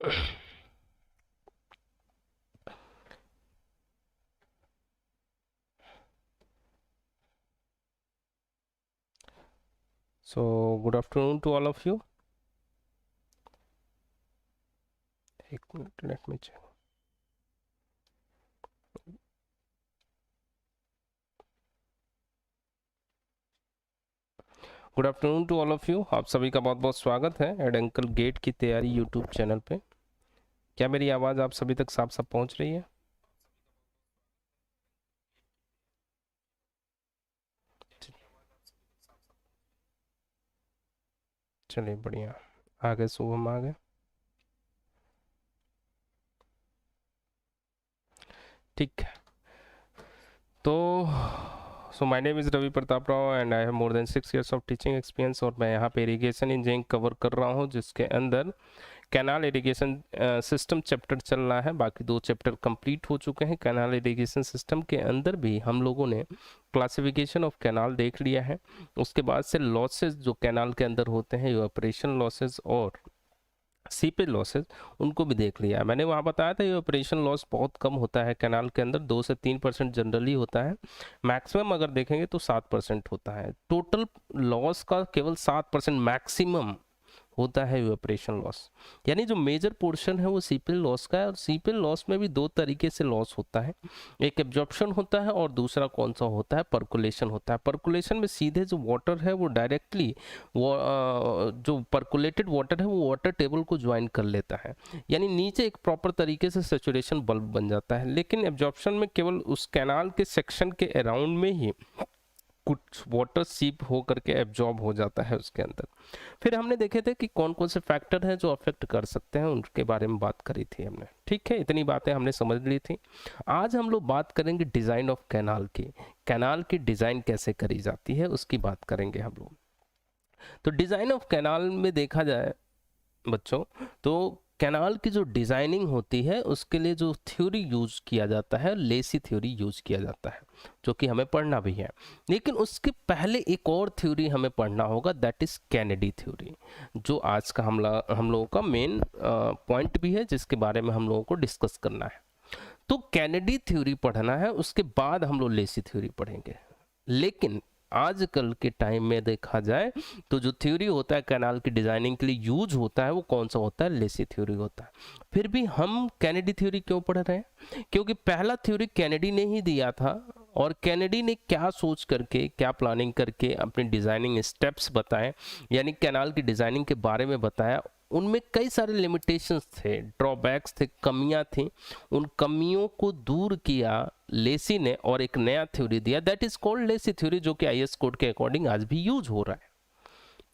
So good afternoon to all of you. एक मिनट, let me check. Good afternoon to all of you. आप सभी का बहुत बहुत स्वागत है एड अंकल गेट की तैयारी यूट्यूब चैनल पे. क्या मेरी आवाज़ आप सभी तक साफ साफ पहुंच रही है? चलिए बढ़िया. आ गए, शुभम आ गए. ठीक है. तो so my name is Ravi Pratap Rao and I have more than 6 years of teaching experience. और मैं यहाँ पे इरिगेशन इंजीनियरिंग कवर कर रहा हूँ, जिसके अंदर कैनाल इरिगेशन सिस्टम चैप्टर चल रहा है. बाकी 2 चैप्टर कंप्लीट हो चुके हैं. कैनाल इरिगेशन सिस्टम के अंदर भी हम लोगों ने क्लासिफिकेशन ऑफ कैनाल देख लिया है. उसके बाद से लॉसेस जो कैनाल के अंदर होते हैं, ऑपरेशन लॉसेस और सीपेज लॉसेस, उनको भी देख लिया है. मैंने वहाँ बताया था ये ऑपरेशन लॉस बहुत कम होता है कैनाल के अंदर, 2 से 3% जनरली होता है. मैक्सिमम अगर देखेंगे तो 7% होता है. टोटल लॉस का केवल 7% मैक्सिमम होता है इवेपोरेशन लॉस. यानी जो मेजर पोर्शन है वो सीपेज लॉस का है. और सीपेज लॉस में भी 2 तरीके से लॉस होता है. एक एब्जॉर्प्शन होता है और दूसरा कौन सा होता है, पर्कुलेशन होता है. पर्कुलेशन में सीधे जो वाटर है वो डायरेक्टली वो जो पर्कुलेटेड वाटर है वो वाटर टेबल को ज्वाइन कर लेता है. यानी नीचे एक प्रॉपर तरीके से सेचुरेशन बल्ब बन जाता है. लेकिन एब्जॉर्प्शन में केवल उस कैनाल के सेक्शन के अराउंड में ही कुछ वाटर सीप हो करके एब्जॉर्ब हो जाता है उसके अंदर. फिर हमने देखे थे कि कौन कौन से फैक्टर हैं जो अफेक्ट कर सकते हैं, उनके बारे में बात करी थी हमने. ठीक है, इतनी बातें हमने समझ ली थी. आज हम लोग बात करेंगे डिज़ाइन ऑफ कैनाल की. कैनाल की डिज़ाइन कैसे करी जाती है उसकी बात करेंगे हम लोग. तो डिज़ाइन ऑफ कैनाल में देखा जाए बच्चों, तो कैनाल की जो डिज़ाइनिंग होती है उसके लिए जो थ्योरी यूज किया जाता है, लेसी थ्योरी यूज किया जाता है, जो कि हमें पढ़ना भी है. लेकिन उसके पहले एक और थ्योरी हमें पढ़ना होगा, दैट इज कैनेडी थ्योरी, जो आज का हम लोगों का मेन पॉइंट भी है, जिसके बारे में हम लोगों को डिस्कस करना है. तो कैनेडी थ्योरी पढ़ना है, उसके बाद हम लोग लेसी थ्योरी पढ़ेंगे. लेकिन आजकल के टाइम में देखा जाए तो जो थ्योरी होता है कैनाल की डिजाइनिंग के लिए यूज होता है वो कौन सा होता है, लेसी थ्योरी होता है. फिर भी हम कैनेडी थ्योरी क्यों पढ़ रहे हैं? क्योंकि पहला थ्योरी कैनेडी ने ही दिया था. और कैनेडी ने क्या सोच करके, क्या प्लानिंग करके अपने डिजाइनिंग स्टेप्स बताए, यानी कैनाल की डिजाइनिंग के बारे में बताया. उनमें कई सारे लिमिटेशंस थे, ड्रॉबैक्स थे, कमियां थी. उन कमियों को दूर किया लेसी ने और एक नया थ्योरी दिया, that is called Lacey theory, जो कि आईएस कोड के अकॉर्डिंग आज भी यूज हो रहा है.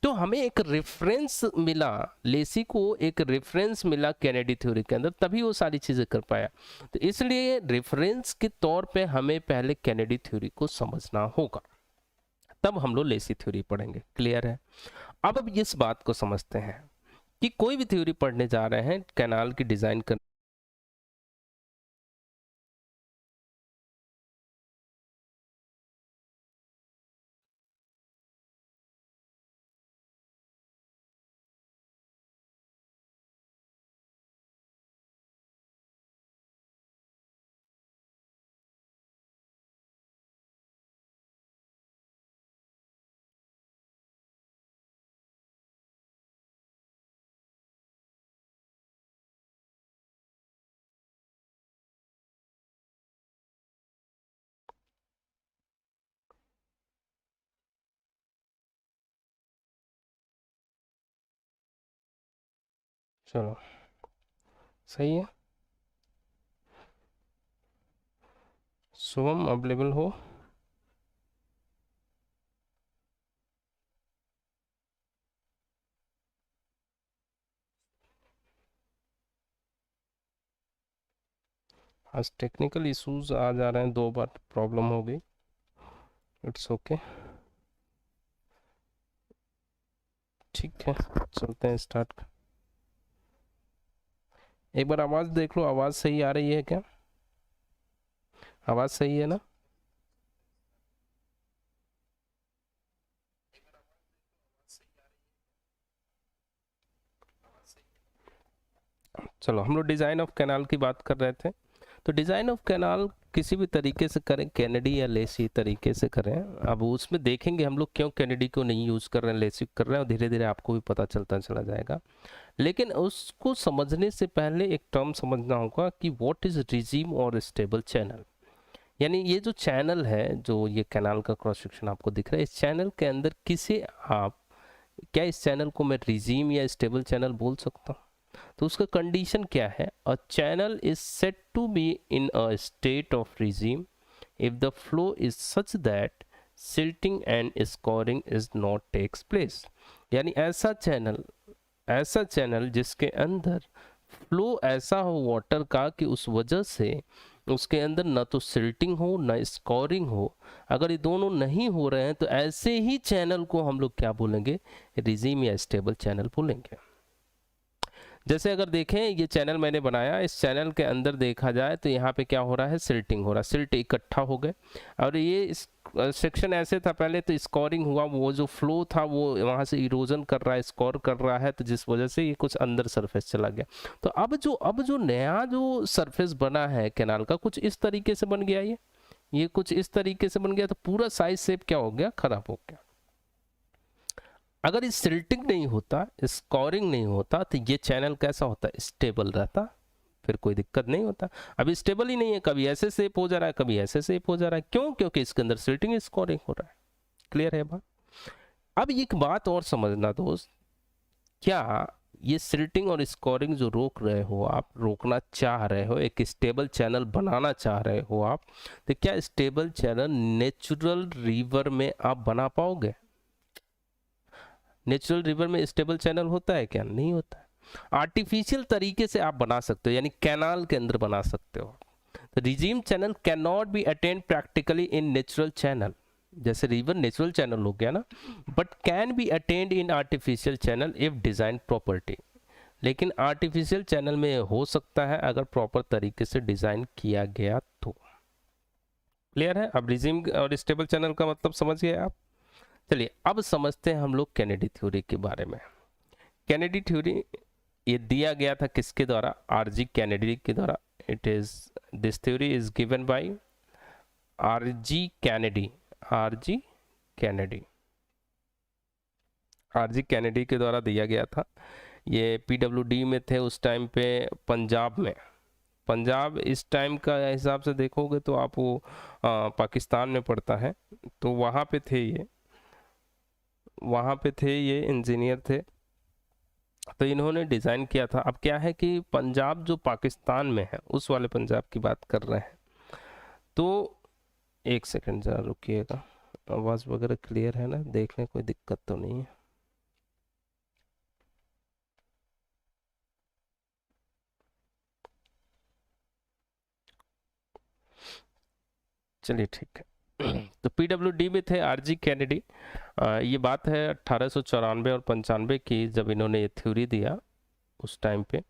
तो हमें एक रेफरेंस मिला, लेसी को एक रेफरेंस मिला कैनेडी थ्योरी के अंदर, तभी वो सारी चीजें कर पाया. तो इसलिए रेफरेंस के तौर पे हमें पहले कैनेडी थ्योरी को समझना होगा, तब हम लोग लेसी थ्योरी पढ़ेंगे. क्लियर है? अब इस बात को समझते हैं कि कोई भी थ्योरी पढ़ने जा रहे हैं कैनाल की डिजाइन कर. चलो सही है. शुभम अवेलेबल हो? आज टेक्निकल इश्यूज आ जा रहे हैं, 2 बार प्रॉब्लम हो गई. It's okay. ठीक है, चलते हैं स्टार्ट. एक बार आवाज़ देख लो, आवाज़ सही आ रही है क्या? आवाज़ सही है ना? चलो हम लोग डिज़ाइन ऑफ कैनाल की बात कर रहे थे। तो डिज़ाइन ऑफ कैनाल किसी भी तरीके से करें, कैनेडी या लेसी तरीके से करें। अब उसमें देखेंगे हम लोग क्यों कैनेडी को नहीं यूज़ कर रहे हैं, लेसी कर रहे हैं, और धीरे धीरे आपको भी पता चलता चला जाएगा। लेकिन उसको समझने से पहले एक टर्म समझना होगा कि व्हाट इज़ रिजीम और स्टेबल चैनल। यानी ये जो चैनल है, जो ये कैनाल का क्रॉस सेक्शन आपको दिख रहा है, इस चैनल के अंदर किसे आप, क्या इस चैनल को मैं रिजीम या स्टेबल चैनल बोल सकता हूँ? तो उसका कंडीशन क्या है? A channel is set to be in a state of regime if the flow is such that silting and scouring is not takes place. यानी ऐसा चैनल जिसके अंदर फ्लो ऐसा हो वाटर का कि उस वजह से उसके अंदर ना तो सिल्टिंग हो ना स्कोरिंग हो। अगर ये दोनों नहीं हो रहे हैं तो ऐसे ही चैनल को हम लोग क्या बोलेंगे? रिजीम या स्टेबल चैनल बोलेंगे। जैसे अगर देखें ये चैनल मैंने बनाया, इस चैनल के अंदर देखा जाए तो यहाँ पे क्या हो रहा है? सिल्टिंग हो रहा है, सिल्ट इकट्ठा हो गए। और ये इस सेक्शन ऐसे था पहले, तो स्कोरिंग हुआ, वो जो फ्लो था वो वहाँ से इरोजन कर रहा है, स्कोर कर रहा है, तो जिस वजह से ये कुछ अंदर सरफेस चला गया। तो अब जो नया जो सरफेस बना है कैनाल का, कुछ इस तरीके से बन गया। ये कुछ इस तरीके से बन गया, तो पूरा साइज शेप क्या हो गया? खराब हो गया। अगर इस सिल्टिंग नहीं होता, स्कोरिंग नहीं होता, तो ये चैनल कैसा होता? स्टेबल रहता, फिर कोई दिक्कत नहीं होता। अभी स्टेबल ही नहीं है, कभी ऐसे शेप हो जा रहा है, कभी ऐसे शेप हो जा रहा है। क्यों? क्योंकि इसके अंदर सिल्टिंग स्कोरिंग हो रहा है। क्लियर है बात? अब एक बात और समझना दोस्त, क्या ये सिल्टिंग और स्कोरिंग जो रोक रहे हो आप, रोकना चाह रहे हो, एक स्टेबल चैनल बनाना चाह रहे हो आप, तो क्या स्टेबल चैनल नेचुरल रिवर में आप बना पाओगे? नेचुरल रिवर में स्टेबल चैनल होता है क्या? नहीं होता है। आर्टिफिशियल तरीके से आप बना सकते हो, यानी कैनाल के अंदर बना सकते हो। तो regime channel can not be attend practically in natural channel. जैसे रिवर नेचुरल चैनल हो गया ना, but can be attend in artificial channel if design property. लेकिन आर्टिफिशियल चैनल में हो सकता है अगर प्रॉपर तरीके से डिजाइन किया गया तो। क्लियर है? अब रिजीम और स्टेबल चैनल का मतलब समझ गए आप? चलिए अब समझते हैं हम लोग कैनेडी थ्योरी के बारे में। कैनेडी थ्योरी ये दिया गया था किसके द्वारा? आरजी कैनेडी के द्वारा। It is, this theory is given by R G Kennedy. R G Kennedy के द्वारा दिया गया था। ये पीडब्ल्यूडी में थे उस टाइम पे, पंजाब में। पंजाब इस टाइम का हिसाब से देखोगे तो आप वो पाकिस्तान में पड़ता है, तो वहाँ पे थे ये इंजीनियर थे, तो इन्होंने डिज़ाइन किया था। अब क्या है कि पंजाब जो पाकिस्तान में है, उस वाले पंजाब की बात कर रहे हैं। तो एक सेकंड जरा रुकिएगा, आवाज़ वगैरह क्लियर है ना? देख लें, कोई दिक्कत तो नहीं है। चलिए ठीक है। तो पीडब्ल्यूडी में थे आरजी कैनेडी। ये बात है 1894 और 95 की, जब इन्होंने ये थ्योरी दिया उस टाइम पे।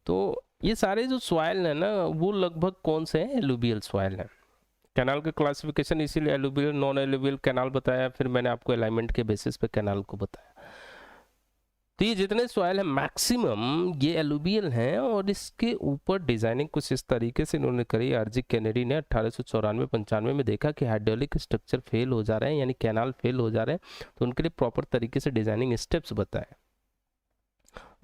तो ये सारे जो सॉइल है ना, वो लगभग कौन से हैं? एलुवियल सॉइल है। कैनाल का क्लासिफिकेशन इसीलिए एलुवियल, नॉन एलुवियल कैनाल बताया, फिर मैंने आपको अलाइनमेंट के बेसिस पे कैनाल को बताया। तो ये जितने सॉइल है मैक्सिमम ये एलुवियल हैं, और इसके ऊपर डिजाइनिंग कुछ इस तरीके से इन्होंने करी। आरजी कैनेडी ने 1894-95 में देखा कि हाइड्रोलिक स्ट्रक्चर फेल हो जा रहे हैं, यानी कैनाल फेल हो जा रहे हैं, तो उनके लिए प्रॉपर तरीके से डिजाइनिंग स्टेप्स बताए।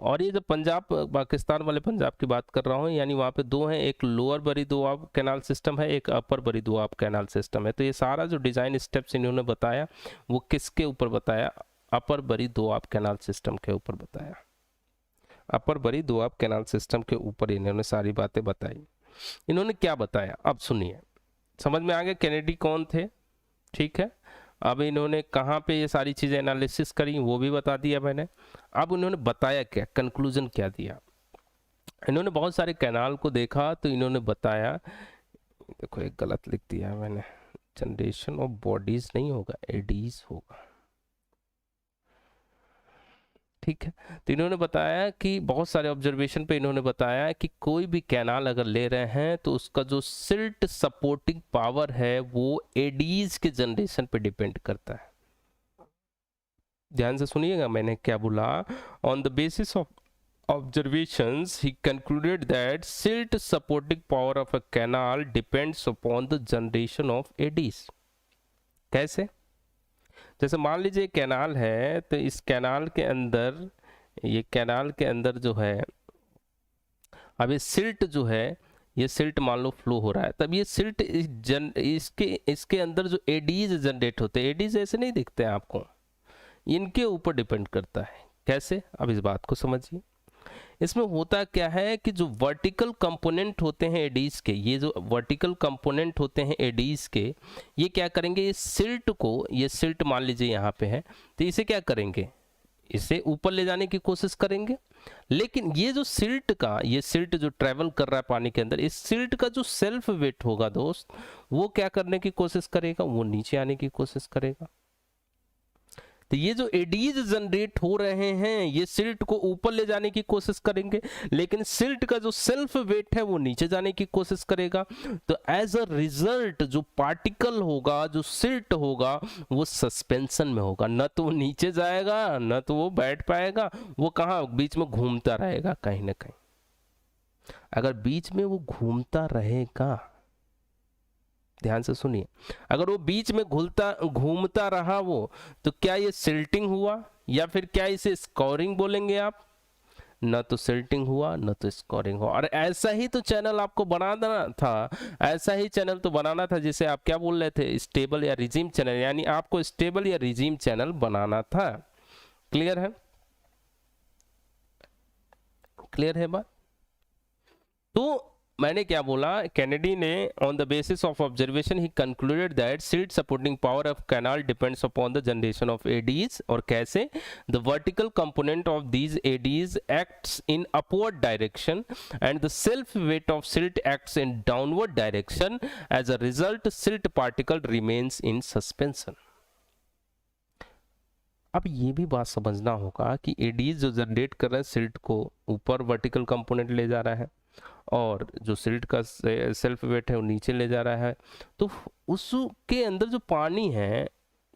और ये जब पंजाब, पाकिस्तान वाले पंजाब की बात कर रहा हूँ, यानी वहाँ पे दो हैं, एक लोअर बरी दोआब कैनाल सिस्टम है, एक अपर बरी दोआब कैनाल सिस्टम है। तो ये सारा जो डिज़ाइन स्टेप्स इन्होंने बताया वो किसके ऊपर बताया? अपर बरी दोआब कैनाल सिस्टम के ऊपर बताया। अपर बरी दोआब कैनाल सिस्टम के ऊपर इन्होंने सारी बातें बताई। इन्होंने क्या बताया अब सुनिए, समझ में आ गया कैनेडी कौन थे? ठीक है। अब इन्होंने कहाँ पे ये सारी चीज़ें एनालिसिस करी वो भी बता दिया मैंने। अब उन्होंने बताया क्या, कंक्लूजन क्या दिया? इन्होंने बहुत सारे कैनाल को देखा, तो इन्होंने बताया, देखो एक गलत लिख दिया मैंने, जनरेशन ऑफ बॉडीज नहीं होगा, एडीज होगा। ठीक है। तो इन्होंने बताया कि बहुत सारे ऑब्जर्वेशन पे इन्होंने बताया कि कोई भी कैनाल अगर ले रहे हैं तो उसका जो सिल्ट सपोर्टिंग पावर है वो एडीज के जनरेशन पे डिपेंड करता है। ध्यान से सुनिएगा मैंने क्या बोला। On the basis of observations, he concluded that silt supporting power of a canal depends upon the generation of eddies. कैसे? जैसे मान लीजिए कैनाल है, तो इस कैनाल के अंदर, ये कैनाल के अंदर जो है, अब ये सिल्ट जो है, ये सिल्ट मान लो फ्लो हो रहा है, तब ये सिल्ट इसके अंदर जो एडीज जनरेट होते हैं, एडीज ऐसे नहीं दिखते हैं आपको, इनके ऊपर डिपेंड करता है। कैसे? अब इस बात को समझिए। इसमें होता क्या है कि जो वर्टिकल कंपोनेंट होते हैं एडीज के, ये जो वर्टिकल कंपोनेंट होते हैं एडीज के, ये क्या करेंगे, ये सिल्ट को, ये सिल्ट मान लीजिए यहाँ पे है, तो इसे क्या करेंगे, इसे ऊपर ले जाने की कोशिश करेंगे। लेकिन ये जो सिल्ट का, ये सिल्ट जो ट्रेवल कर रहा है पानी के अंदर, इस सिल्ट का जो सेल्फ वेट होगा दोस्त, वो क्या करने की कोशिश करेगा, वो नीचे आने की कोशिश करेगा। तो ये जो एडीज जनरेट हो रहे हैं, ये सिल्ट को ऊपर ले जाने की कोशिश करेंगे, लेकिन सिल्ट का जो सेल्फ वेट है वो नीचे जाने की कोशिश करेगा। तो एज अ रिजल्ट जो पार्टिकल होगा, जो सिल्ट होगा, वो सस्पेंशन में होगा, न तो वो नीचे जाएगा, न तो वो बैठ पाएगा, वो कहाँ बीच में घूमता रहेगा कहीं ना कहीं। अगर बीच में वो घूमता रहेगा, ध्यान से सुनिए, अगर वो बीच में घूमता रहा वो, तो क्या ये सिल्टिंग हुआ, या फिर क्या इसे स्कोरिंग बोलेंगे आप? न तो सिल्टिंग हुआ, न तो स्कोरिंग हुआ। और ऐसा ही तो चैनल आपको बनाना था, ऐसा ही चैनल तो बनाना था जिसे आप क्या बोल रहे थे, स्टेबल या रिजीम चैनल, यानी आपको स्टेबल या रिजीम चैनल बनाना था। क्लियर है? क्लियर है बात? तो मैंने क्या बोला, कैनेडी ने on the basis of observation he concluded that silt supporting power of canal depends upon the generation of eddies. और कैसे? The vertical component of these eddies acts in upward direction and the self weight of silt acts in downward direction. As a result silt particle remains in suspension. अब ये भी बात समझना होगा कि Aedes जो जनरेट कर रहे हैं, सिल्ट को ऊपर वर्टिकल कंपोनेंट ले जा रहा है, और जो सिल्ट का सेल्फ वेट है वो नीचे ले जा रहा है। तो उसके अंदर जो पानी है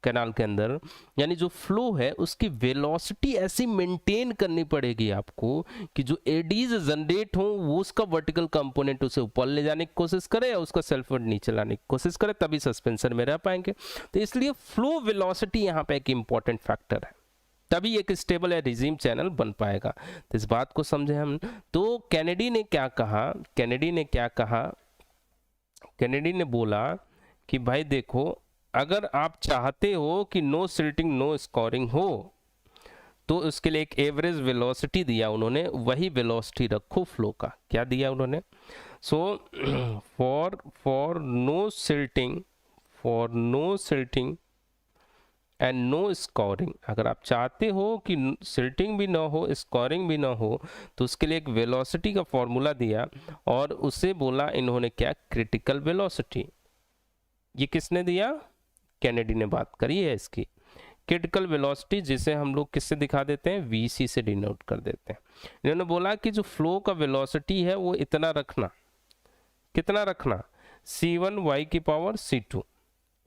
कैनाल के अंदर, यानी जो फ्लो है, उसकी वेलोसिटी ऐसी मेंटेन करनी पड़ेगी आपको कि जो एडीज जनरेट हो वो उसका वर्टिकल कंपोनेंट उसे ऊपर ले जाने की कोशिश करे या उसका सेल्फ वेट नीचे लाने की कोशिश करे, तभी सस्पेंशन में रह पाएंगे। तो इसलिए फ्लो वेलोसिटी यहाँ पे एक इंपॉर्टेंट फैक्टर है, तभी एक स्टेबल या रिजीम चैनल बन पाएगा। तो इस बात को समझे हम। तो कैनेडी ने क्या कहा, कैनेडी ने बोला कि भाई देखो, अगर आप चाहते हो कि नो सिल्टिंग नो स्कोरिंग हो, तो उसके लिए एक एवरेज वेलोसिटी दिया उन्होंने, वही वेलोसिटी रखो फ्लो का। क्या दिया उन्होंने? So for no silting and no scouring, अगर आप चाहते हो कि सिल्टिंग भी ना हो, स्कोरिंग भी ना हो, तो उसके लिए एक वेलोसिटी का फॉर्मूला दिया, और उसे बोला इन्होंने क्या, क्रिटिकल वेलोसिटी। ये किसने दिया? कैनेडी ने बात करी है इसकी, क्रिटिकल वेलोसिटी, जिसे हम लोग किससे दिखा देते हैं, वीसी से डिनोट कर देते हैं। इन्होंने बोला कि जो फ्लो का वेलोसिटी है वो इतना रखना, कितना रखना, c1 y की पावर c2,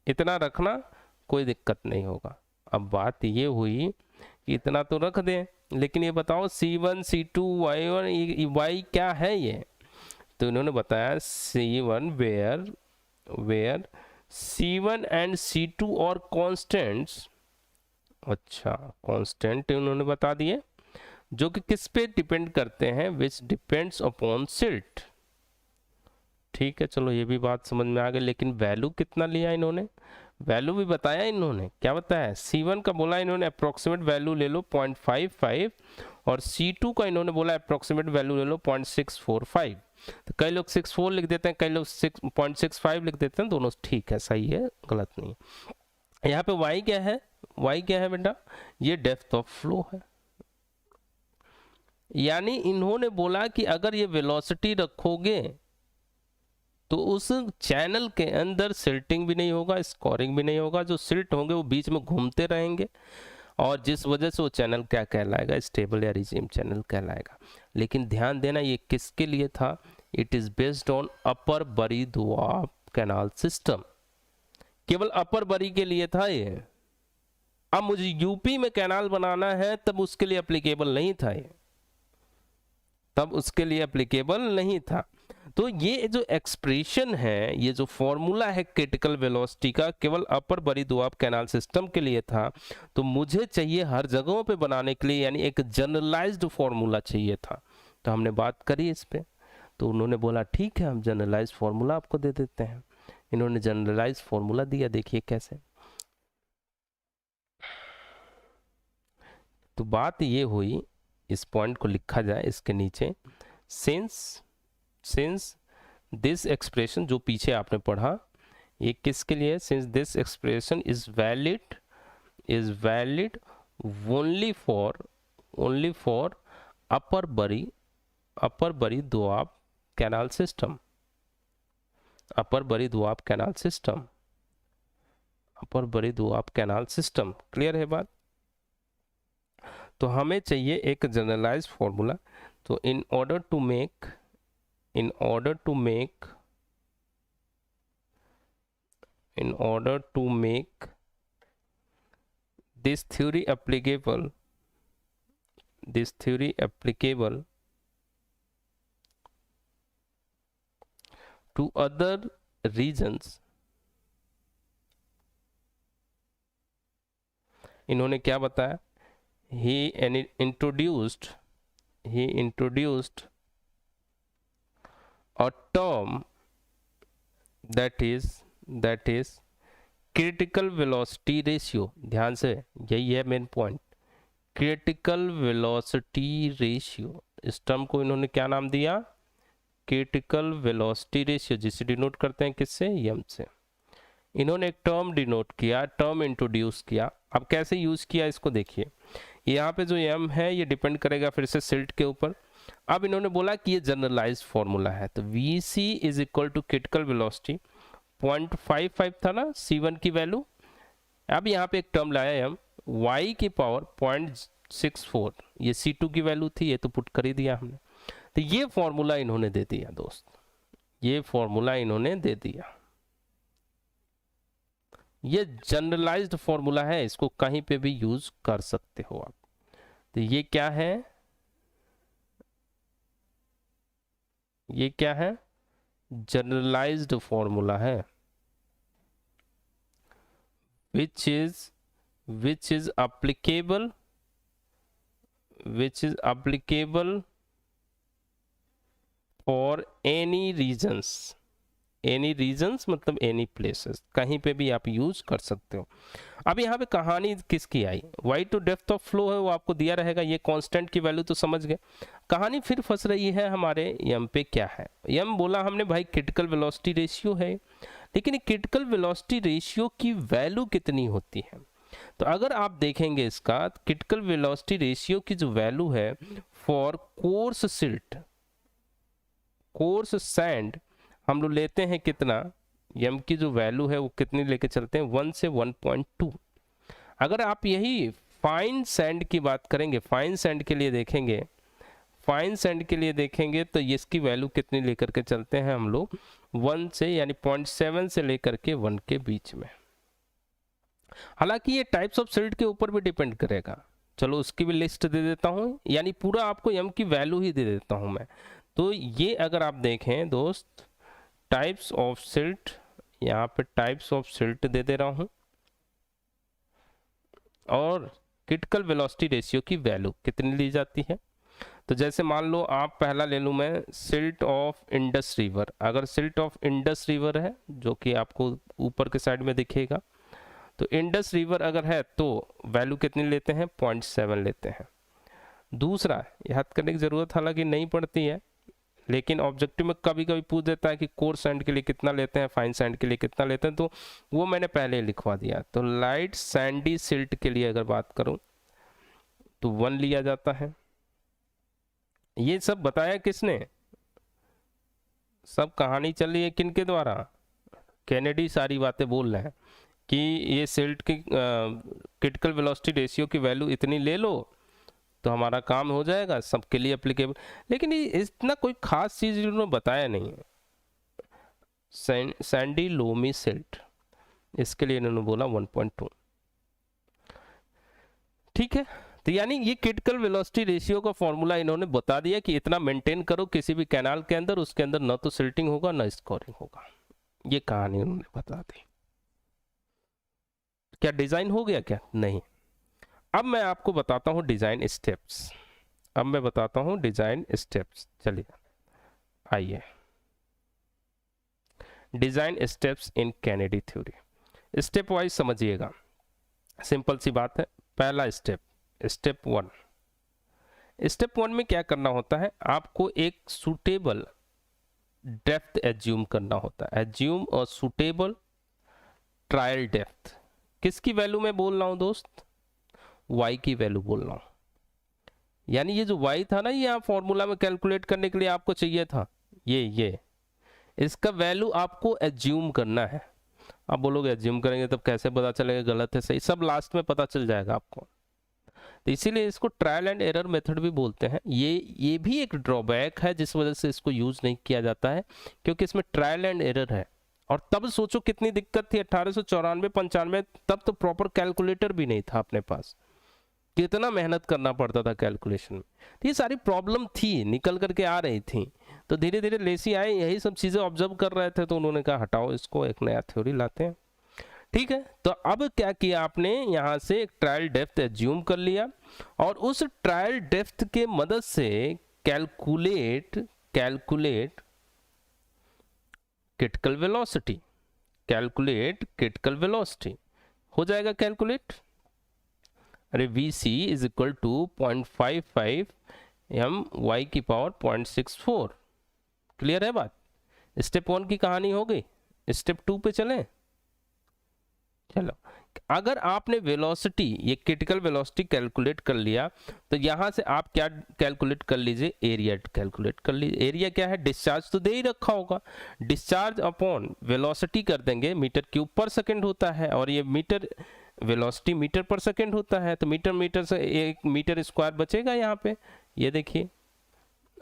इतना रखना, कोई दिक्कत नहीं होगा। अब बात ये हुई कि इतना तो रख दें, लेकिन ये बताओ c1 c2 y1 y क्या है ये? तो इन्होंने बताया c1 where c1 and c2 और कांस्टेंट्स। अच्छा, कांस्टेंट इन्होंने बता दिए जो कि किस पे डिपेंड करते हैं, विच डिपेंड्स अपॉन सिल्ट। ठीक है, चलो ये भी बात समझ में आ गई। लेकिन वैल्यू कितना लिया इन्होंने, वैल्यू भी बताया इन्होंने। क्या बताया? c1 का बोला इन्होंने अप्रोक्सीमेट वैल्यू ले लो 0.55, और c2 का इन्होंने बोला अप्रोक्सीमेट वैल्यू ले लो 0.645। तो कई लोग 64 लिख देते हैं, कई लोग 0.65 लिख देते हैं, दोनों ठीक है, सही है, गलत नहीं। यहाँ पे y क्या है, y क्या है बेटा, ये डेप्थ ऑफ फ्लो है। यानी इन्होंने बोला कि अगर ये वेलोसिटी रखोगे तो उस चैनल के अंदर सिल्टिंग भी नहीं होगा, स्कोरिंग भी नहीं होगा, जो सिल्ट होंगे वो बीच में घूमते रहेंगे, और जिस वजह से वो चैनल क्या कहलाएगा, स्टेबल या रिजीम चैनल कहलाएगा। लेकिन ध्यान देना, ये किसके लिए था? इट इज बेस्ड ऑन अपर बरी दोआब कैनाल सिस्टम, केवल अपर बरी के लिए था ये। अब मुझे यूपी में कैनाल बनाना है, तब उसके लिए एप्लीकेबल नहीं था ये। तब उसके लिए एप्लीकेबल नहीं था। तो ये जो एक्सप्रेशन है, ये जो फॉर्मूला है क्रिटिकल वेलोसिटी का, केवल अपर बड़ी दोआब कैनाल सिस्टम के लिए था। तो मुझे चाहिए हर जगहों पे बनाने के लिए, यानी एक जनरलाइज्ड फॉर्मूला चाहिए था। तो हमने बात करी इस पे, तो उन्होंने बोला ठीक है हम जनरलाइज्ड फॉर्मूला आपको दे देते हैं। इन्होंने जनरलाइज्ड फॉर्मूला दिया, देखिए कैसे। तो बात ये हुई, इस पॉइंट को लिखा जाए इसके नीचे, सिंस दिस एक्सप्रेशन, जो पीछे आपने पढ़ा, ये किसके लिए? Since this expression is valid only for upper बरी दोआब कैनाल सिस्टम, अपर बरी दोआब कैनाल सिस्टम। क्लियर है बात? तो हमें चाहिए एक जनरलाइज्ड फॉर्मूला। तो in order to make this theory applicable to other regions, इन्होंने क्या बताया? he introduced a term that is critical velocity ratio। ध्यान से, यही है main point, critical velocity ratio. इस टर्म को इन्होंने क्या नाम दिया? क्रिटिकल वेलोसिटी रेशियो, जिसे डिनोट करते हैं किससे? यम से। इन्होंने एक टर्म डिनोट किया, टर्म इंट्रोड्यूस किया। अब कैसे यूज किया इसको देखिए। यहाँ पे जो एम है ये डिपेंड करेगा फिर से सिल्ट के ऊपर। अब इन्होंने बोला कि ये जनरलाइज्ड फॉर्मूला है, तो V C is equal to critical velocity 0.55 था ना C1 की वैल्यू। अब यहाँ पे एक टर्म लाया हम y की पावर 0.64, ये C2 की वैल्यू थी, ये तो पुट कर ही दिया हमने। तो ये फॉर्मूला इन्होंने दे दिया दोस्त, ये फॉर्मूला इन्होंने दे दिया। ये जनरलाइज्ड फॉर्मूला है, इसको कहीं पे भी यूज कर सकते हो आप। तो ये क्या है? ये क्या है? जनरलाइज्ड फॉर्मूला है, which is applicable for any regions मतलब any places, कहीं पे भी आप यूज कर सकते हो। अब यहाँ पे कहानी किसकी आई? y to depth of flow है, वो आपको दिया रहेगा, ये कांस्टेंट की वैल्यू तो समझ गए। कहानी फिर फंस रही है हमारे यम पे। क्या है यम? बोला हमने भाई क्रिटिकल वेलोसिटी रेशियो है, लेकिन क्रिटिकल वेलोसिटी रेशियो की वैल्यू कितनी होती है? तो अगर आप देखेंगे इसका, क्रिटिकल वेलोसिटी रेशियो की जो वैल्यू है फॉर कोर्स सैंड, हम लोग लेते हैं कितना? यम की जो वैल्यू है वो कितनी लेके चलते हैं? 1 से 1.2। अगर आप यही फाइन सैंड की बात करेंगे, फाइन सैंड के लिए देखेंगे तो इसकी वैल्यू कितनी लेकर के चलते हैं हम लोग? 1 से, यानी 0.7 से लेकर के 1 के बीच में। हालांकि ये टाइप्स ऑफ सिल्ट के ऊपर भी डिपेंड करेगा, चलो उसकी भी लिस्ट दे देता हूँ, यानी पूरा आपको यम की वैल्यू ही दे देता हूँ मैं। तो ये अगर आप देखें दोस्त, टाइप्स ऑफ सिल्ट, यहाँ पे टाइप्स ऑफ सिल्ट दे दे रहा हूँ, और क्रिटिकल वेलोसिटी रेशियो की वैल्यू कितनी ली जाती है। तो जैसे मान लो आप पहला ले लूँ मैं, सिल्ट ऑफ इंडस रिवर। अगर सिल्ट ऑफ इंडस रिवर है, जो कि आपको ऊपर के साइड में दिखेगा, तो इंडस रिवर अगर है तो वैल्यू कितनी लेते हैं? 0.7 लेते हैं। दूसरा, याद करने की जरूरत हालांकि नहीं पड़ती है, लेकिन ऑब्जेक्टिव में कभी कभी पूछ देता है कि कोर्स सैंड के लिए कितना लेते हैं, फाइन सैंड के लिए कितना लेते हैं, तो वो मैंने पहले लिखवा दिया। तो लाइट सैंडी सिल्ट के लिए अगर बात करूं तो 1 लिया जाता है। ये सब बताया किसने? सब कहानी चल रही है किनके द्वारा? कैनेडी सारी बातें बोल रहे हैं कि ये सिल्ट की क्रिटिकल वेलोसिटी रेशियो की वैल्यू इतनी ले लो तो हमारा काम हो जाएगा, सबके लिए एप्लीकेबल। लेकिन ये इतना कोई खास चीज इन्होंने बताया नहीं है। सैंडी लोमी सिल्ट, इसके लिए इन्होंने बोला 1.2। ठीक है, तो यानी ये क्रिटिकल वेलोसिटी रेशियो का फॉर्मूला इन्होंने बता दिया कि इतना मेंटेन करो किसी भी कैनाल के अंदर, उसके अंदर ना तो सिल्टिंग होगा ना स्कोरिंग होगा। ये कहानी उन्होंने बता दी। क्या डिजाइन हो गया क्या? नहीं। अब मैं आपको बताता हूं डिजाइन स्टेप्स। अब मैं बताता हूं डिजाइन स्टेप्स। चलिए आइए, design steps in Kennedy theory. Step wise समझिएगा, सिंपल सी बात है। पहला स्टेप, स्टेप 1। स्टेप 1 में क्या करना होता है, आपको एक सुटेबल डेप्थ एज्यूम करना होता है। एज्यूम और सुटेबल ट्रायल डेप्थ। किसकी वैल्यू में बोल रहा हूं दोस्त? y की वैल्यू बोल रहा हूं। यानी ये जो y था ना, ये आप फॉर्मूला में कैलकुलेट करने के लिए आपको चाहिए था, ये इसका वैल्यू आपको एज्यूम करना है। आप बोलोगे एज्यूम करेंगे तब कैसे पता चलेगा गलत है सही? सब लास्ट में पता चल जाएगा आपको। तो इसीलिए इसको ट्रायल एंड एरर मेथड भी बोलते हैं। ये भी एक ड्रॉबैक है जिस वजह से इसको यूज नहीं किया जाता है, क्योंकि इसमें ट्रायल एंड एरर है। और तब सोचो कितनी दिक्कत थी 1894-95, तब तो प्रॉपर कैलकुलेटर भी नहीं था अपने पास, कितना मेहनत करना पड़ता था कैलकुलेशन में। तो ये सारी प्रॉब्लम थी, निकल करके आ रही थी। तो धीरे धीरे लेसी आए, यही सब चीजें ऑब्जर्व कर रहे थे, तो उन्होंने कहा हटाओ इसको, एक नया थ्योरी लाते हैं। ठीक है, तो अब क्या किया आपने, यहां से एक ट्रायल डेप्थ एज्यूम कर लिया और उस ट्रायल डेप्थ के मदद से calculate critical velocity, calculate critical velocity हो जाएगा कैलकुलेट। अरे VC is equal to 0.55 m y की पावर 0.64। क्लियर है बात? स्टेप 1 की कहानी हो गई। स्टेप 2 पे चलें। चलो, अगर आपने वेलोसिटी, ये क्रिटिकल वेलोसिटी कैलकुलेट कर लिया, तो यहां से आप क्या कैलकुलेट कर लीजिए, एरिया कैलकुलेट कर लीजिए। एरिया क्या है? डिस्चार्ज तो दे ही रखा होगा, डिस्चार्ज अपॉन वेलोसिटी कर देंगे, मीटर क्यूब पर सेकंड होता है, और ये मीटर वेलोसिटी मीटर पर सेकंड होता है, तो मीटर से 1 मीटर स्क्वायर बचेगा यहाँ पे। ये देखिए,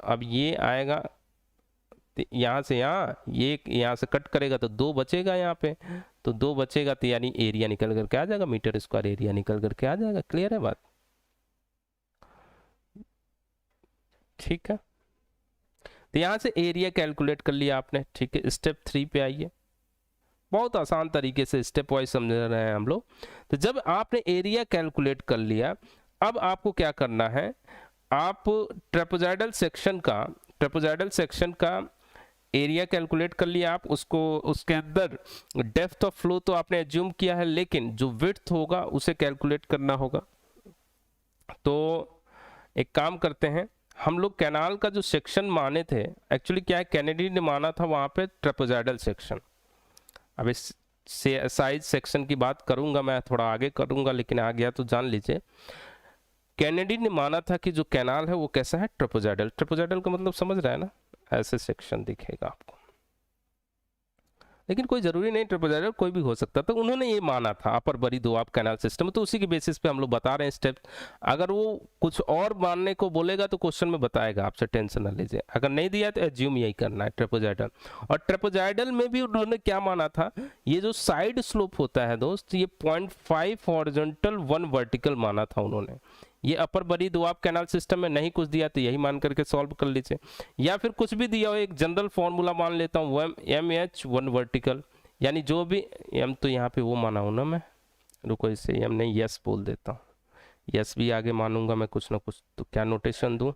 अब ये आएगा यहाँ से यहाँ, ये यहाँ से कट करेगा तो 2 बचेगा यहाँ पे, तो 2 बचेगा तो यानी एरिया निकल करके आ जाएगा, मीटर स्क्वायर एरिया निकल करके आ जाएगा। क्लियर है बात? ठीक है, तो यहाँ से एरिया कैलकुलेट कर लिया आपने। ठीक है, स्टेप 3 पे आइए। बहुत आसान तरीके से स्टेप वाइज समझ रहे हैं हम लोग। तो जब आपने एरिया कैलकुलेट कर लिया, अब आपको क्या करना है, आप ट्रेपेजॉइडल सेक्शन का एरिया कैलकुलेट कर लिया आप, उसको उसके अंदर डेप्थ ऑफ फ्लो तो आपने एज्यूम किया है, लेकिन जो विड्थ होगा उसे कैलकुलेट करना होगा। तो एक काम करते हैं, हम लोग कैनाल का जो सेक्शन माने थे, एक्चुअली क्या है, कैनेडी ने माना था वहां पे ट्रेपेजॉइडल सेक्शन। अब इस साइज सेक्शन की बात करूंगा मैं, थोड़ा आगे करूंगा, लेकिन आ गया तो जान लीजिए। कैनेडी ने माना था कि जो कैनाल है वो कैसा है, ट्रेपेजॉइडल। ट्रेपेजॉइडल का मतलब समझ रहा है ना, ऐसे सेक्शन दिखेगा आपको, लेकिन कोई जरूरी नहीं ट्रेपेजॉइडल, कोई भी हो सकता था। उन्होंने ये माना था अपर बरी दोआब कैनाल सिस्टम, तो उसी की बेसिस पे हम लोग बता रहे हैं स्टेप। अगर वो कुछ और मानने को बोलेगा तो क्वेश्चन में बताएगा, आपसे टेंशन ना लीजिए। अगर नहीं दिया तो एज्यूम यही करना है, ट्रेपेजॉइडल। और ट्रेपेजॉइडल में भी उन्होंने क्या माना था, ये जो साइड स्लोप होता है दोस्त, ये 0.5 हॉरिजॉन्टल 1 वर्टिकल माना था उन्होंने। ये अपर बरी दोआब कैनाल सिस्टम में नहीं कुछ दिया तो यही मान करके सॉल्व कर लीजिए, या फिर कुछ भी दिया हो, एक जनरल फॉर्मूला मान लेता हूँ, MH 1 वर्टिकल, यानी जो भी M, तो यहाँ पे वो माना हूँ ना मैं, रुको इसे M नहीं यस बोल देता हूँ, यस भी आगे मानूंगा मैं कुछ ना कुछ। तो क्या नोटेशन दूँ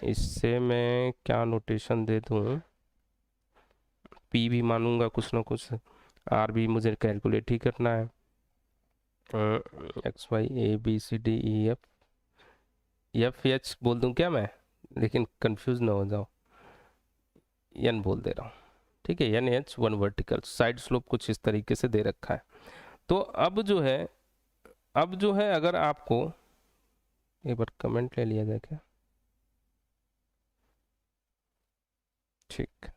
इससे, मैं क्या नोटेशन दे दूँ, P भी मानूंगा कुछ ना कुछ, R भी मुझे कैलकुलेट ही करना है, XY ABCDEF, FH बोल दूं क्या मैं, लेकिन कंफ्यूज ना हो जाओ, N बोल दे रहा हूँ। ठीक है, NH 1 वर्टिकल, साइड स्लोप कुछ इस तरीके से दे रखा है। तो अब जो है अगर आपको एक बार कमेंट ले लिया जाए क्या, ठीक।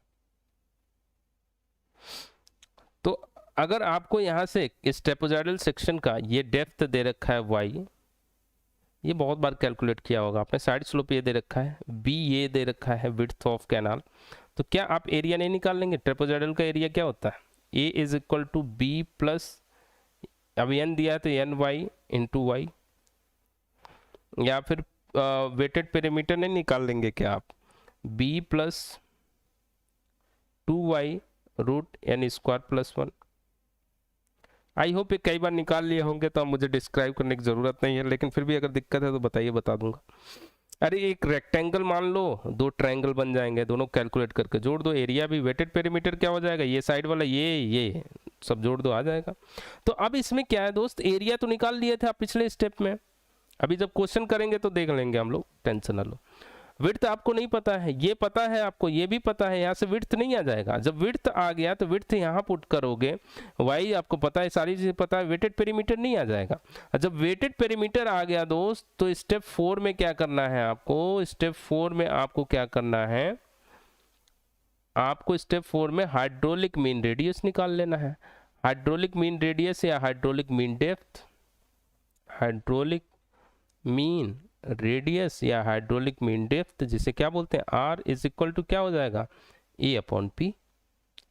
तो अगर आपको यहाँ से इस ट्रेपेजॉइडल सेक्शन का ये डेप्थ दे रखा है y, ये बहुत बार कैलकुलेट किया होगा आपने, साइड स्लोप ये दे रखा है, b ये दे रखा है विड्थ ऑफ कैनाल, तो क्या आप एरिया नहीं निकाल लेंगे? ट्रेपेजॉइडल का एरिया क्या होता है, a is equal to b plus, अब n दिया है तो n y इंटू वाई, या फिर वेटेड पेरीमीटर नहीं निकाल लेंगे क्या आप, b plus 2y root N square plus 1। I hope ये कई बार निकाल लिए होंगे तो अब मुझे डिस्क्राइब करने की ज़रूरत नहीं है, लेकिन फिर भी अगर दिक्कत है तो बताइए, बता दूंगा। अरे एक रेक्टेंगल मान लो, दो ट्रायंगल बन जाएंगे, दोनों कैलकुलेट करके जोड़ दो, एरिया भी वेटेड पेरीमीटर क्या हो जाएगा, ये साइड वाला ये सब जोड़ दो, आ जाएगा। तो अब इसमें क्या है दोस्त, एरिया तो निकाल लिए थे आप पिछले स्टेप में, अभी जब क्वेश्चन करेंगे तो देख लेंगे हम लोग, टेंशन ना लो। विड्थ आपको नहीं पता है, ये पता है आपको, ये भी पता है, यहाँ से विड्थ नहीं आ जाएगा। जब विड्थ आ गया तो विड्थ यहाँ पुट करोगे, वाई आपको पता है, सारी चीज़ें पता है, वेटेड पेरीमीटर नहीं आ जाएगा। जब वेटेड पेरीमीटर आ गया दोस्त तो स्टेप 4 में क्या करना है आपको, स्टेप 4 में आपको क्या करना है, आपको स्टेप 4 में हाइड्रोलिक मीन रेडियस निकाल लेना है। हाइड्रोलिक मीन रेडियस या hydraulic mean depth, hydraulic mean radius या हाइड्रोलिक मीन डेप्थ, जिसे क्या बोलते हैं, आर इज इक्वल टू क्या हो जाएगा, ए अपॉन पी।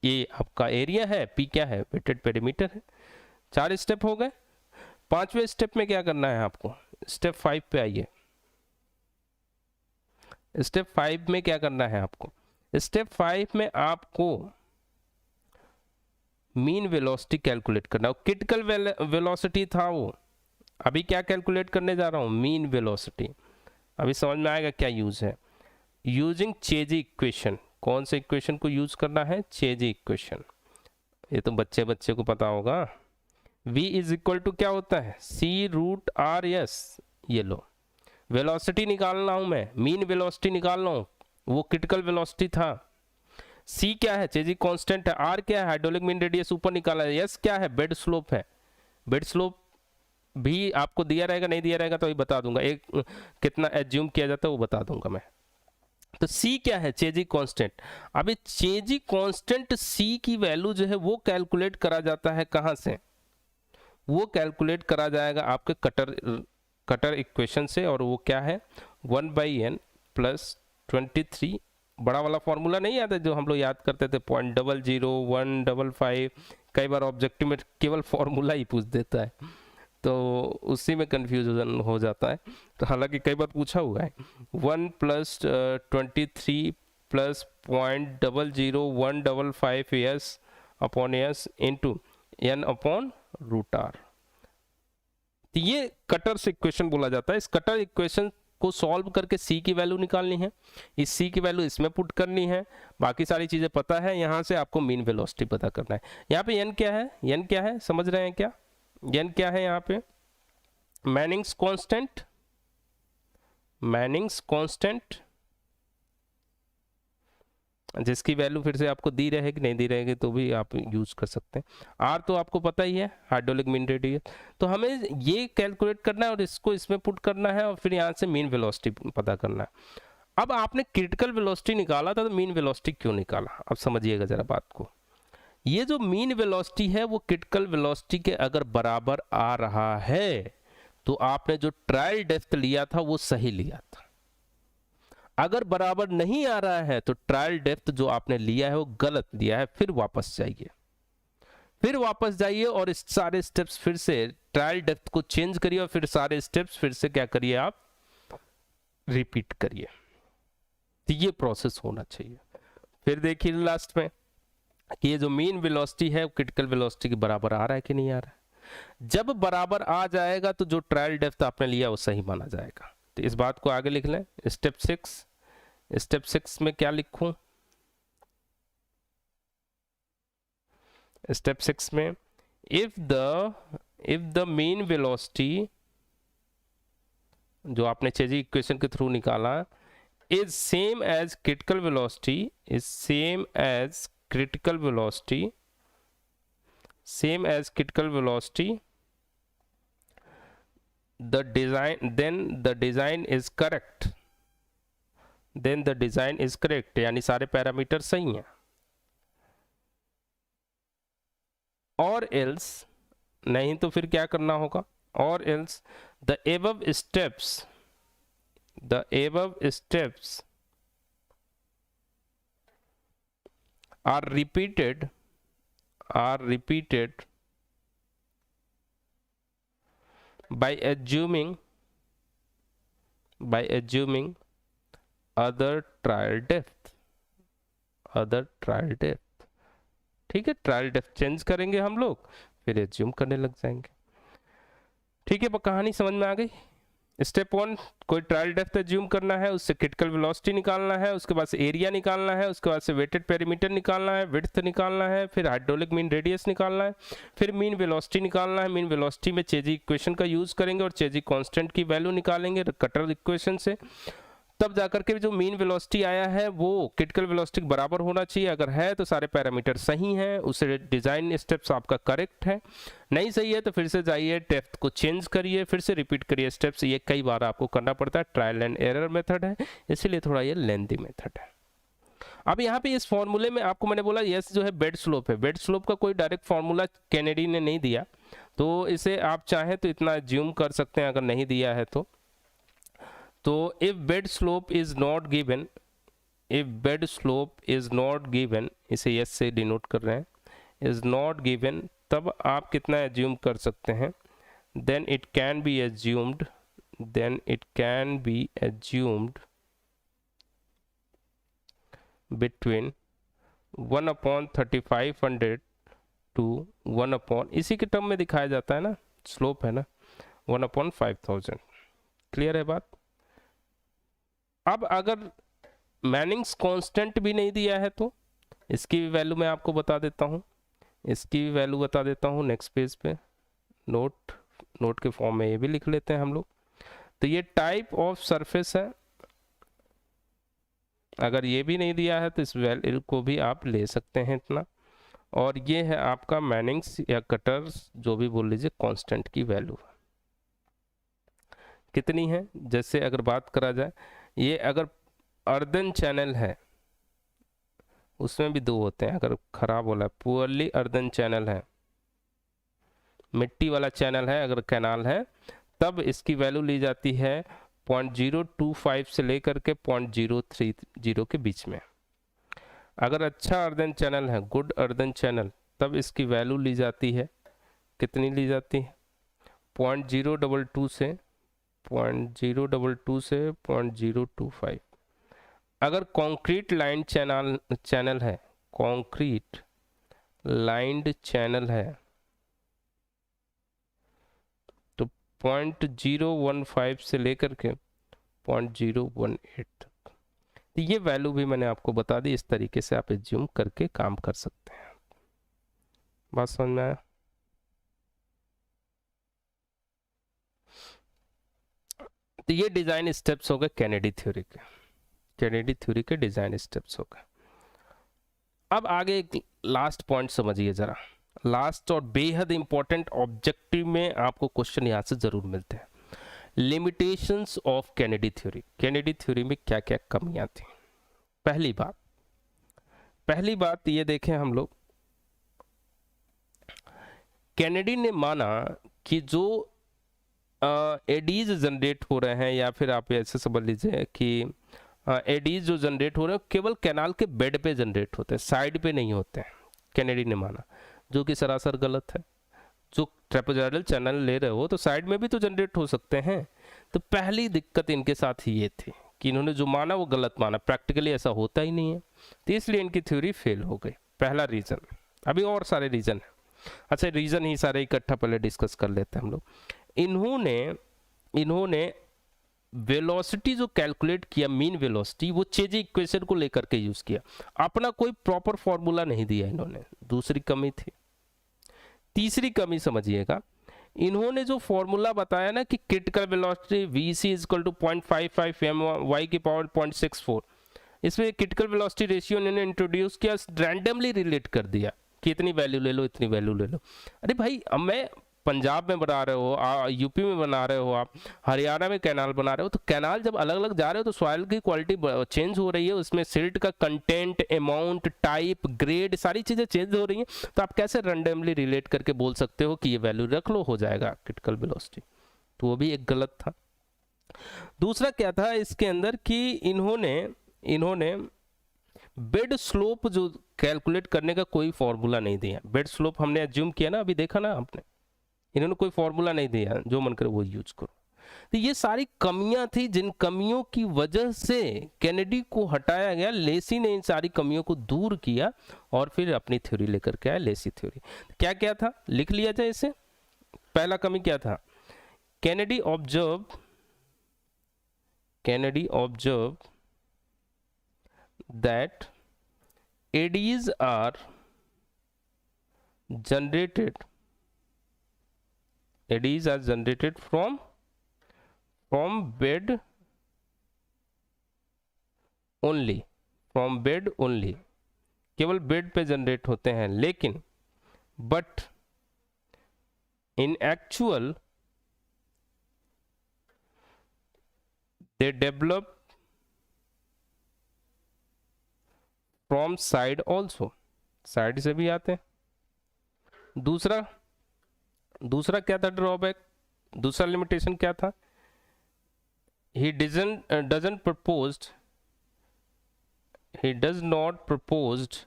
ए आपका एरिया है, पी क्या है, वेटेड पेरीमीटर है। 4 स्टेप हो गए। 5वें स्टेप में क्या करना है आपको, स्टेप 5 पे आइए। स्टेप 5 में क्या करना है आपको, स्टेप 5 में आपको मीन वेलोसिटी कैलकुलेट करना है। क्रिटिकल वेलोसिटी था वो, अभी क्या कैलकुलेट करने जा रहा हूँ, मीन वेलोसिटी। अभी समझ में आएगा क्या यूज है, यूजिंग चेजी इक्वेशन। कौन से इक्वेशन को यूज करना है, चेजी इक्वेशन, ये तो बच्चे को पता होगा। v इज इक्वल टू क्या होता है, सी रूट आर एस। ये लो, वेलोसिटी निकाल रहा हूँ मैं, मीन वेलोसिटी निकाल रहा हूँ, वो क्रिटिकल वेलोसिटी था। c क्या है, चेजी कांस्टेंट है। r क्या है, हाइड्रोलिक मीन रेडियस ऊपर निकाला है। s क्या है, बेड स्लोप है। बेड स्लोप भी आपको दिया रहेगा, नहीं दिया रहेगा तो अभी बता दूंगा, एक कितना एज्यूम किया जाता है वो बता दूंगा मैं। तो c क्या है, चेजी कांस्टेंट। अभी चेजी कांस्टेंट c की वैल्यू जो है वो कैलकुलेट करा जाता है कहां से, वो कैलकुलेट करा जाएगा आपके कटर इक्वेशन से, और वो क्या है, 1/n प्लस 23, बड़ा वाला फॉर्मूला नहीं याद है जो हम लोग याद करते थे, 0.00155। कई बार ऑब्जेक्टिव में केवल फॉर्मूला ही पूछ देता है तो उसी में कंफ्यूजन हो जाता है। तो हालांकि कई बार पूछा हुआ है, 1 plus 23 plus 0.00155 S upon S into N upon root R. तो ये कटर से इक्वेशन बोला जाता है। इस कटर इक्वेशन को सॉल्व करके c की वैल्यू निकालनी है, इस c की वैल्यू इसमें पुट करनी है, बाकी सारी चीजें पता है। यहाँ से आपको मीन वेलोसिटी पता करना है। यहाँ पे n क्या है, n क्या है समझ रहे हैं क्या, n क्या है यहाँ पे, मैनिंग्स कांस्टेंट, मैनिंग्स कांस्टेंट, जिसकी वैल्यू फिर से आपको दी रहेगी, नहीं दी रहेगी तो भी आप यूज कर सकते हैं। r तो आपको पता ही है, हाइड्रोलिक मीन रेडियस। तो हमें ये कैलकुलेट करना है और इसको इसमें पुट करना है, और फिर यहाँ से मीन वेलोसिटी पता करना है। अब आपने क्रिटिकल वेलोसिटी निकाला था तो मीन वेलोसिटी क्यों निकाला, अब समझिएगा जरा बात को। ये जो मीन वेलोसिटी है वो क्रिटिकल वेलोसिटी के अगर बराबर आ रहा है तो आपने जो ट्रायल डेप्थ लिया था वो सही लिया था। अगर बराबर नहीं आ रहा है तो ट्रायल डेप्थ जो आपने लिया है वो गलत लिया है। फिर वापस जाइए, फिर वापस जाइए और इस सारे स्टेप्स फिर से ट्रायल डेप्थ को चेंज करिए, और फिर सारे स्टेप्स फिर से क्या करिए आप, रिपीट करिए। तो ये प्रोसेस होना चाहिए। फिर देखिए लास्ट में कि ये जो मीन वेलोसिटी है क्रिटिकल वेलोसिटी के बराबर आ रहा है कि नहीं आ रहा है। जब बराबर आ जाएगा तो जो ट्रायल डेप्थ आपने लिया वो सही माना जाएगा। तो इस बात को आगे लिख लें। स्टेप 6, स्टेप 6 में क्या लिखूं, स्टेप 6 में इफ द मीन वेलोसिटी जो आपने चेजी इक्वेशन के थ्रू निकाला is same as critical velocity, is same as critical velocity, same as critical velocity, the design is correct, then the design is correct, यानी सारे parameter सही हैं। और else नहीं तो फिर क्या करना होगा, और else the above steps are repeated by assuming by assuming other trial depth, other trial depth। ठीक है, ट्रायल डेप्थ चेंज करेंगे हम लोग, फिर एज्यूम करने लग जाएंगे। ठीक है, कहानी समझ में आ गई। स्टेप 1, कोई ट्रायल डेप्थ एज्यूम करना है, उससे क्रिटिकल वेलोसिटी निकालना है, उसके बाद से एरिया निकालना है, उसके बाद से वेटेड पेरीमीटर निकालना है, विड्थ निकालना है, फिर हाइड्रोलिक मीन रेडियस निकालना है, फिर मीन वेलोसिटी निकालना है। मीन वेलोसिटी में चेजी इक्वेशन का यूज करेंगे और चेजी कांस्टेंट की वैल्यू निकालेंगे कटर इक्वेशन से, तब जाकर के जो मीन वेलोसिटी आया है वो क्रिटिकल वेलोसिटी के बराबर होना चाहिए। अगर है तो सारे पैरामीटर सही हैं, उससे डिजाइन स्टेप्स आपका करेक्ट है। नहीं सही है तो फिर से जाइए, डेप्थ को चेंज करिए, फिर से रिपीट करिए स्टेप्स। ये कई बार आपको करना पड़ता है, ट्रायल एंड एरर मेथड है, इसीलिए थोड़ा ये लेंथी मेथड है। अब यहाँ पे इस फॉर्मूले में आपको मैंने बोला यस जो है बेड स्लोप है, बेड स्लोप का कोई डायरेक्ट फॉर्मूला कैनेडी ने नहीं दिया, तो इसे आप चाहें तो इतना एज्यूम कर सकते हैं अगर नहीं दिया है तो if bed slope is not given, if bed slope is not given, इसे yes से डिनोट कर रहे हैं, is not given, तब आप कितना एज्यूम कर सकते हैं, then it can be assumed, then it can be assumed between 1/3500 to 1/, इसी के टर्म में दिखाया जाता है ना, स्लोप है ना 1/5000। क्लियर है बात। अब अगर मैनिंग्स कांस्टेंट भी नहीं दिया है तो इसकी भी वैल्यू मैं आपको बता देता हूँ, इसकी भी वैल्यू बता देता हूँ नेक्स्ट पेज पे, नोट के फॉर्म में ये भी लिख लेते हैं हम लोग। तो ये टाइप ऑफ सरफेस है, अगर ये भी नहीं दिया है तो इस वैल्यू को भी आप ले सकते हैं इतना। और ये है आपका मैनिंग्स या कटर्स जो भी बोल लीजिए कांस्टेंट की वैल्यू कितनी है। जैसे अगर बात करा जाए, ये अगर अर्दन चैनल है उसमें भी 2 होते हैं, अगर खराब बोला पुअरली अर्दन चैनल है, मिट्टी वाला चैनल है, अगर कैनाल है तब इसकी वैल्यू ली जाती है 0.025 से लेकर के 0.030 के बीच में। अगर अच्छा अर्दन चैनल है, गुड अर्दन चैनल, तब इसकी वैल्यू ली जाती है, कितनी ली जाती है 0.022 से 0.025। अगर कंक्रीट लाइन चैनल है, कंक्रीट लाइंड चैनल है तो 0.015 से लेकर के 0.018 तक। तो ये वैल्यू भी मैंने आपको बता दी, इस तरीके से आप एज्यूम करके काम कर सकते हैं। बात समझ में आया। तो ये डिजाइन स्टेप्स हो गए कैनेडी थ्योरी के, कैनेडी थ्योरी के डिजाइन स्टेप्स हो गए। अब आगे एक लास्ट पॉइंट समझिए जरा, लास्ट और बेहद इंपॉर्टेंट ऑब्जेक्टिव में आपको क्वेश्चन यहां से जरूर मिलते हैं। Limitations of Kennedy theory, Kennedy theory में क्या क्या कमियां थी। पहली बात ये देखें हम लोग, कैनेडी ने माना कि जो एडीज जनरेट हो रहे हैं, या फिर आप ऐसे समझ लीजिए कि एडीज जो जनरेट हो रहे हैं केवल कैनाल के बेड पे जनरेट होते हैं, साइड पे नहीं होते हैं, कैनेडी ने माना, जो कि सरासर गलत है। जो ट्रेपेजॉइडल चैनल ले रहे हो तो साइड में भी तो जनरेट हो सकते हैं। तो पहली दिक्कत इनके साथ ये थी कि इन्होंने जो माना वो गलत माना, प्रैक्टिकली ऐसा होता ही नहीं है, तो इसलिए इनकी थ्योरी फेल हो गई। पहला रीजन। अभी और सारे रीजन है, अच्छा रीजन ही सारे इकट्ठा पहले डिस्कस कर लेते हैं हम लोग। इन्होंने वेलोसिटी जो कैलकुलेट किया, मीन वेलोसिटी, वो चेजी इक्वेशन को लेकर के यूज किया, अपना कोई प्रॉपर फॉर्मूला नहीं दिया इन्होंने, दूसरी कमी थी। तीसरी कमी समझिएगा, इन्होंने जो फॉर्मूला बताया ना कि क्रिटिकल वेलोसिटी VC = 0.55 m/y की पावर 0.64, इसमें क्रिटिकल वेलोसिटी रेशियो इन्होंने इंट्रोड्यूस किया, रैंडमली रिलेट कर दिया कि इतनी वैल्यू ले लो, इतनी वैल्यू ले लो। अरे भाई, अब मैं पंजाब में बना रहे हो, यूपी में बना रहे हो, आप हरियाणा में कैनाल बना रहे हो, तो कैनाल जब अलग अलग जा रहे हो तो सॉइल की क्वालिटी चेंज हो रही है, उसमें सिल्ट का कंटेंट, अमाउंट, टाइप, ग्रेड, सारी चीज़ें चेंज हो रही हैं, तो आप कैसे रैंडमली रिलेट करके बोल सकते हो कि ये वैल्यू रख लो, हो जाएगा क्रिटिकल वेलोसिटी। तो वो भी एक गलत था। दूसरा क्या था इसके अंदर कि इन्होंने बेड स्लोप जो कैलकुलेट करने का कोई फॉर्मूला नहीं दिया। बेड स्लोप हमने एज्यूम किया ना, अभी देखा ना आपने, इन्होंने कोई फॉर्मूला नहीं दिया, जो मन करे वो यूज करो। तो ये सारी कमियां थी जिन कमियों की वजह से कैनेडी को हटाया गया। लेसी ने इन सारी कमियों को दूर किया और फिर अपनी थ्योरी लेकर के आया, लेसी थ्योरी। क्या क्या था, लिख लिया जाए इसे। पहला कमी क्या था, Kennedy observe that eddies are generated from bed only, केवल बेड पे जनरेट होते हैं, लेकिन but in actual they develop from side also, side से भी आते हैं। दूसरा क्या था ड्रॉबैक, दूसरा लिमिटेशन क्या था, he does not proposed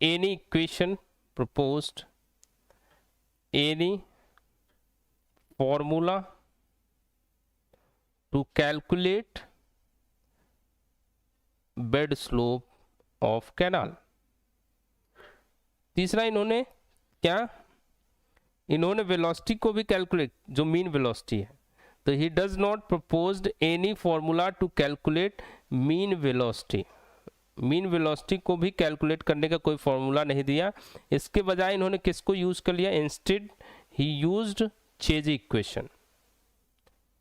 any equation, proposed any formula to calculate bed slope of canal। तीसरा इन्होंने वेलोसिटी को भी कैलकुलेट, जो मीन वेलोसिटी है, तो he does not proposed any formula to calculate mean velocity, mean velocity को भी calculate करने का कोई फॉर्मूला नहीं दिया। इसके बजाय इन्होंने किसको यूज कर लिया, इंस्टेड ही यूज्ड चेजी इक्वेशन,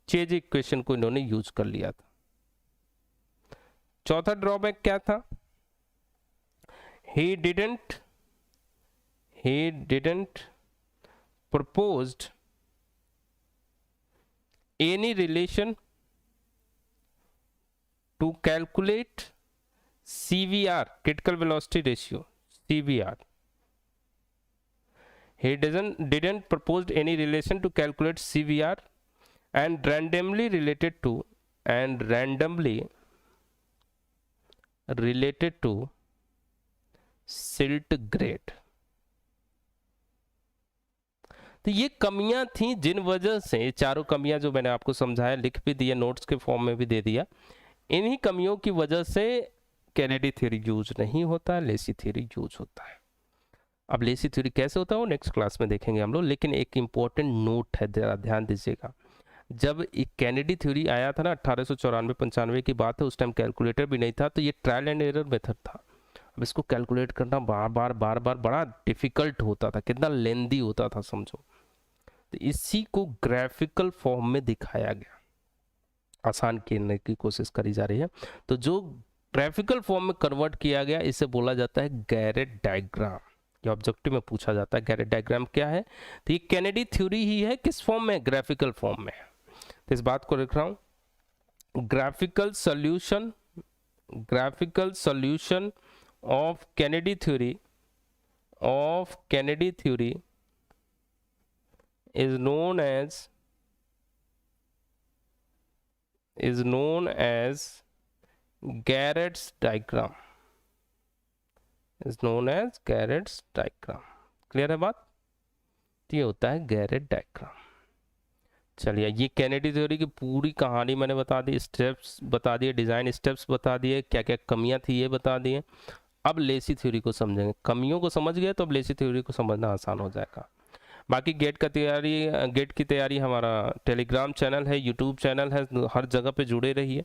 चेजी इक्वेशन को इन्होंने यूज कर लिया था। चौथा ड्रॉबैक क्या था, he didn't proposed any relation to calculate CVR, critical velocity ratio, CVR। he didn't proposed any relation to calculate CVR and randomly related to silt grade। तो ये कमियां थी जिन वजह से, चारों कमियां जो मैंने आपको समझाया, लिख भी दिया, नोट्स के फॉर्म में भी दे दिया, इन्हीं कमियों की वजह से कैनेडी थ्योरी यूज नहीं होता, लेसी थ्योरी यूज होता है। अब लेसी थ्योरी कैसे होता है वो नेक्स्ट क्लास में देखेंगे हम लोग, लेकिन एक इम्पॉर्टेंट नोट है, जरा ध्यान दीजिएगा। जब एक कैनेडी थ्योरी आया था ना, 1894-95 की बात है, उस टाइम कैलकुलेटर भी नहीं था, तो ये ट्रायल एंड एरर मेथड था। अब इसको कैलकुलेट करना बार बार बड़ा डिफिकल्ट होता था, कितना लेंदी होता था समझो। तो इसी को ग्राफिकल फॉर्म में दिखाया गया, आसान करने की कोशिश करी जा रही है। तो जो ग्राफिकल फॉर्म में कन्वर्ट किया गया, इसे बोला जाता है गैरेट डायग्राम। ये ऑब्जेक्टिव में पूछा जाता है, गैरेट डायग्राम क्या है। तो ये कैनेडी थ्योरी ही है, किस फॉर्म में, ग्राफिकल फॉर्म में। तो इस बात को लिख रहा हूं, graphical solution of Kennedy theory is known as Garrett's diagram, clear है बात। ये होता है गैरेट डायग्राम। चलिए, ये कैनेडी थ्योरी की पूरी कहानी मैंने बता दी, स्टेप्स बता दिए, डिजाइन स्टेप्स बता दिए, क्या क्या कमियां थी ये बता दिए। अब लेसी थ्योरी को समझेंगे, कमियों को समझ गए तो अब लेसी थ्योरी को समझना आसान हो जाएगा। बाकी गेट की तैयारी हमारा टेलीग्राम चैनल है, यूट्यूब चैनल है, हर जगह पे जुड़े रहिए,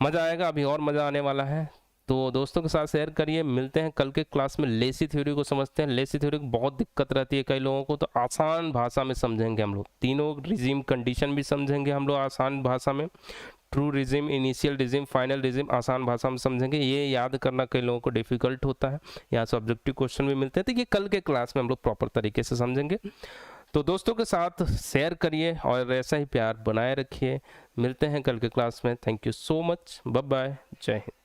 मज़ा आएगा, अभी और मज़ा आने वाला है। तो दोस्तों के साथ शेयर करिए। मिलते हैं कल के क्लास में, लेसी थ्योरी को समझते हैं। लेसी थ्योरी को बहुत दिक्कत रहती है कई लोगों को, तो आसान भाषा में समझेंगे हम लोग। तीनों रिजिम कंडीशन भी समझेंगे हम लोग आसान भाषा में, true regime, initial regime, final regime, आसान भाषा में समझेंगे। ये याद करना कई लोगों को डिफिकल्ट होता है, यहाँ से ऑब्जेक्टिव क्वेश्चन भी मिलते हैं, तो ये कल के क्लास में हम लोग प्रॉपर तरीके से समझेंगे। तो दोस्तों के साथ शेयर करिए और ऐसा ही प्यार बनाए रखिए। मिलते हैं कल के क्लास में। Thank you so much, bye bye, जय हिंद।